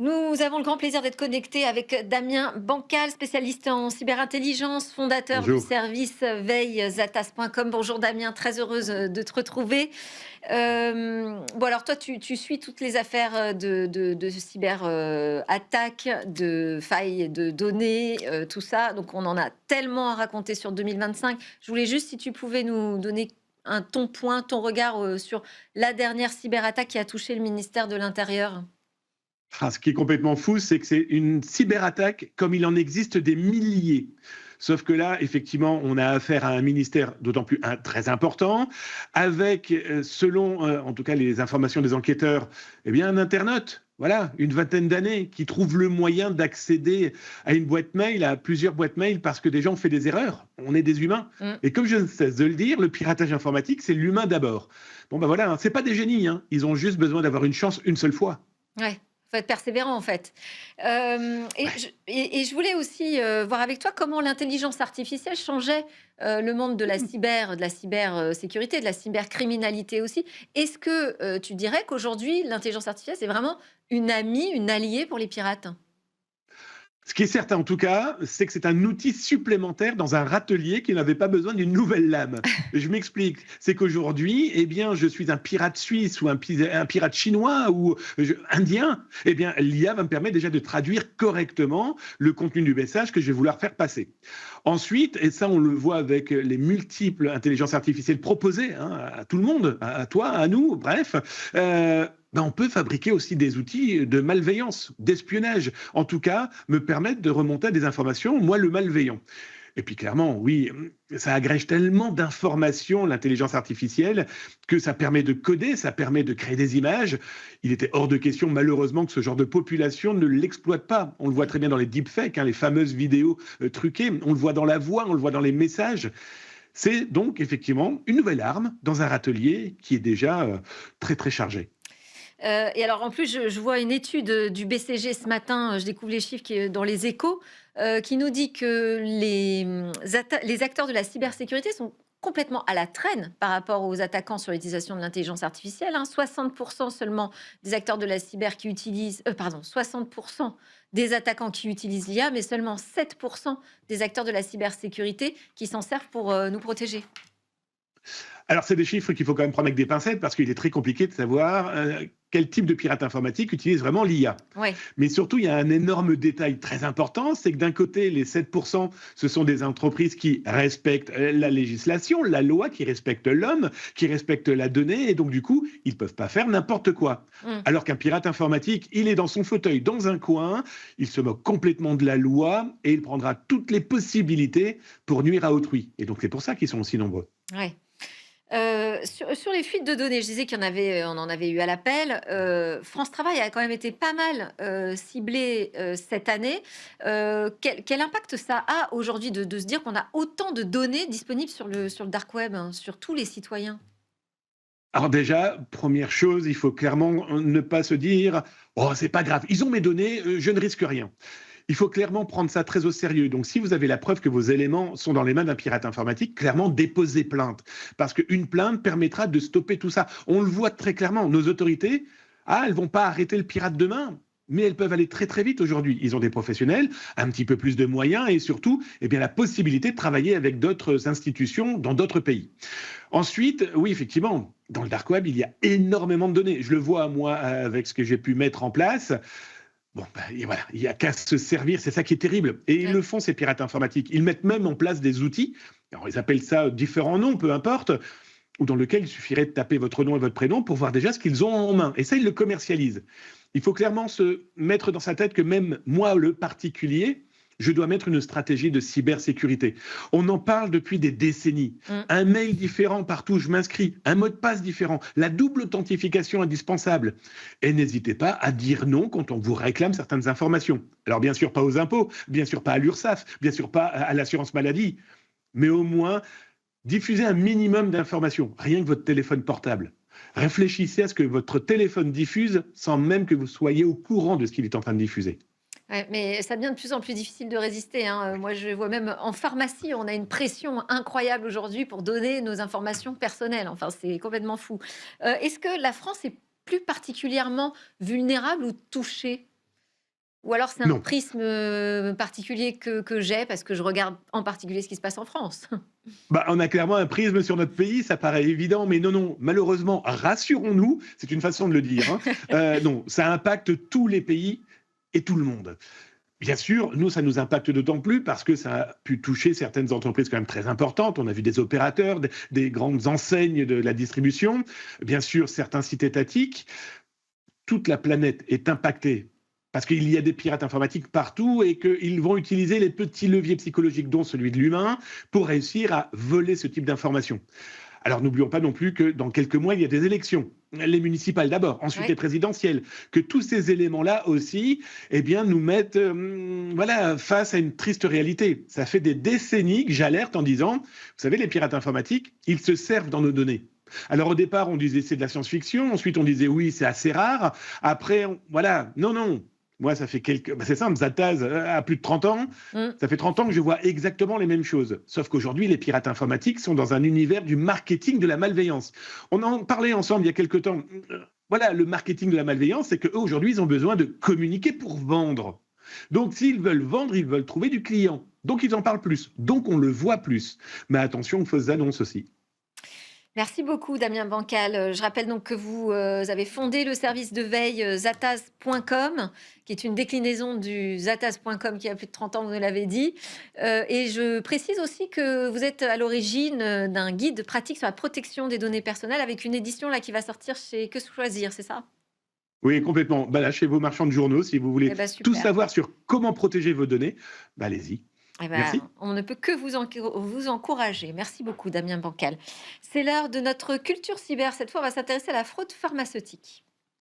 Nous avons le grand plaisir d'être connectés avec Damien Bancal, spécialiste en cyberintelligence, fondateur du Bonjour. service veille zatas.com. Bonjour Damien, très heureuse de te retrouver. Bon alors toi, tu suis toutes les affaires de cyber attaques, de failles de données, tout ça. Donc on en a tellement à raconter sur 2025. Je voulais juste si tu pouvais nous donner ton point, ton regard sur la dernière cyberattaque qui a touché le ministère de l'Intérieur. Ce qui est complètement fou, c'est que c'est une cyberattaque comme il en existe des milliers. Sauf que là, effectivement, on a affaire à un ministère d'autant plus très important, avec, selon en tout cas les informations des enquêteurs, eh bien un internaute, voilà, une vingtaine d'années, qui trouve le moyen d'accéder à une boîte mail, à plusieurs boîtes mail, parce que des gens ont fait des erreurs. On est des humains. Mm. Et comme je ne cesse de le dire, le piratage informatique, c'est l'humain d'abord. Bon ben voilà, hein, c'est pas des génies, hein. Ils ont juste besoin d'avoir une chance une seule fois. Ouais, faut être persévérant en fait. Et je voulais aussi, voir avec toi comment l'intelligence artificielle changeait, le monde de la cyber, sécurité, de la cybercriminalité aussi. Est-ce que, tu dirais qu'aujourd'hui l'intelligence artificielle, c'est vraiment une amie, une alliée pour les pirates? Ce qui est certain, en tout cas, c'est que c'est un outil supplémentaire dans un râtelier qui n'avait pas besoin d'une nouvelle lame. Je m'explique. C'est qu'aujourd'hui, eh bien, je suis un pirate suisse ou un pirate chinois ou indien. Eh bien, l'IA va me permettre déjà de traduire correctement le contenu du message que je vais vouloir faire passer. Ensuite, et ça, on le voit avec les multiples intelligences artificielles proposées hein, à tout le monde, à toi, à nous, bref, on peut fabriquer aussi des outils de malveillance, d'espionnage, en tout cas, me permettre de remonter à des informations, moi, le malveillant. Et puis clairement, oui, ça agrège tellement d'informations, l'intelligence artificielle, que ça permet de coder, ça permet de créer des images. Il était hors de question, malheureusement, que ce genre de population ne l'exploite pas. On le voit très bien dans les deepfakes, hein, les fameuses vidéos truquées. On le voit dans la voix, on le voit dans les messages. C'est donc effectivement une nouvelle arme dans un râtelier qui est déjà très, très chargé. Et alors en plus, je vois une étude, du BCG ce matin, je découvre les chiffres qui est dans Les Échos, qui nous dit que les acteurs de la cybersécurité sont complètement à la traîne par rapport aux attaquants sur l'utilisation de l'intelligence artificielle, hein. 60 seulement des acteurs de la cyber qui utilisent, pardon, 60 des attaquants qui utilisent l'IA, mais seulement 7 des acteurs de la cybersécurité qui s'en servent pour, nous protéger. Alors, c'est des chiffres qu'il faut quand même prendre avec des pincettes parce qu'il est très compliqué de savoir quel type de pirate informatique utilise vraiment l'IA. Ouais. Mais surtout, il y a un énorme détail très important, c'est que d'un côté, les 7%, ce sont des entreprises qui respectent la législation, la loi, qui respectent l'homme, qui respectent la donnée, et donc du coup, ils ne peuvent pas faire n'importe quoi. Mmh. Alors qu'un pirate informatique, il est dans son fauteuil, dans un coin, il se moque complètement de la loi et il prendra toutes les possibilités pour nuire à autrui. Et donc c'est pour ça qu'ils sont aussi nombreux. Ouais. Sur les fuites de données, je disais qu'il y en avait, on en avait eu à l'appel. France Travail a quand même été pas mal, ciblé, cette année. Quel impact ça a aujourd'hui de se dire qu'on a autant de données disponibles sur le dark web, hein, sur tous les citoyens? Alors déjà, première chose, il faut clairement ne pas se dire: «Oh, c'est pas grave, ils ont mes données, je ne risque rien». Il faut clairement prendre ça très au sérieux. Donc si vous avez la preuve que vos éléments sont dans les mains d'un pirate informatique, clairement déposez plainte. Parce qu'une plainte permettra de stopper tout ça. On le voit très clairement, nos autorités, elles vont pas arrêter le pirate demain, mais elles peuvent aller très très vite aujourd'hui. Ils ont des professionnels, un petit peu plus de moyens et surtout eh bien, la possibilité de travailler avec d'autres institutions dans d'autres pays. Ensuite, oui, effectivement, dans le dark web, il y a énormément de données. Je le vois, moi, avec ce que j'ai pu mettre en place. Bon, et voilà, il n'y a qu'à se servir, c'est ça qui est terrible. Et ils Ouais. le font, ces pirates informatiques. Ils mettent même en place des outils, alors ils appellent ça différents noms, peu importe, ou dans lequel il suffirait de taper votre nom et votre prénom pour voir déjà ce qu'ils ont en main. Et ça, ils le commercialisent. Il faut clairement se mettre dans sa tête que même moi, le particulier, je dois mettre une stratégie de cybersécurité. On en parle depuis des décennies. Mmh. Un mail différent partout où je m'inscris, un mot de passe différent, la double authentification indispensable. Et n'hésitez pas à dire non quand on vous réclame certaines informations. Alors bien sûr pas aux impôts, bien sûr pas à l'URSSAF, bien sûr pas à l'assurance maladie, mais au moins diffusez un minimum d'informations, rien que votre téléphone portable. Réfléchissez à ce que votre téléphone diffuse sans même que vous soyez au courant de ce qu'il est en train de diffuser. Ouais, mais ça devient de plus en plus difficile de résister, hein. Moi, je vois même en pharmacie, on a une pression incroyable aujourd'hui pour donner nos informations personnelles. Enfin, c'est complètement fou. Est-ce que la France est plus particulièrement vulnérable ou touchée? Ou alors c'est un Non. prisme, particulier que j'ai parce que je regarde en particulier ce qui se passe en France. Bah, on a clairement un prisme sur notre pays, ça paraît évident, mais non, non, malheureusement, rassurons-nous, c'est une façon de le dire, hein, non, ça impacte tous les pays et tout le monde. Bien sûr, nous, ça nous impacte d'autant plus parce que ça a pu toucher certaines entreprises quand même très importantes. On a vu des opérateurs, des grandes enseignes de la distribution, bien sûr, certains sites étatiques. Toute la planète est impactée parce qu'il y a des pirates informatiques partout et qu'ils vont utiliser les petits leviers psychologiques, dont celui de l'humain, pour réussir à voler ce type d'informations. Alors n'oublions pas non plus que dans quelques mois, il y a des élections. Les municipales d'abord, ensuite Oui. les présidentielles. Que tous ces éléments-là aussi eh bien, nous mettent voilà, face à une triste réalité. Ça fait des décennies que j'alerte en disant, vous savez, les pirates informatiques, ils se servent dans nos données. Alors au départ, on disait c'est de la science-fiction, ensuite on disait oui, c'est assez rare. Après, voilà, non, non. Moi, ça fait quelques. Bah, c'est simple, Zataz a plus de 30 ans. Mmh. Ça fait 30 ans que je vois exactement les mêmes choses. Sauf qu'aujourd'hui, les pirates informatiques sont dans un univers du marketing de la malveillance. On en parlait ensemble il y a quelques temps. Voilà, le marketing de la malveillance, c'est qu'eux, aujourd'hui, ils ont besoin de communiquer pour vendre. Donc, s'ils veulent vendre, ils veulent trouver du client. Donc, ils en parlent plus. Donc, on le voit plus. Mais attention aux fausses annonces aussi. Merci beaucoup Damien Bancal. Je rappelle donc que vous, avez fondé le service de veille, zataz.com, qui est une déclinaison du zataz.com qui a plus de 30 ans, vous nous l'avez dit. Et je précise aussi que vous êtes à l'origine, d'un guide pratique sur la protection des données personnelles avec une édition là qui va sortir chez Que choisir, c'est ça? Oui, complètement. Bah là, chez vos marchands de journaux, si vous voulez Eh ben tout super. savoir sur comment protéger vos données, bah allez-y. Eh ben, Merci. on ne peut que vous encourager. Merci beaucoup Damien Bancal. C'est l'heure de notre culture cyber. Cette fois, on va s'intéresser à la fraude pharmaceutique.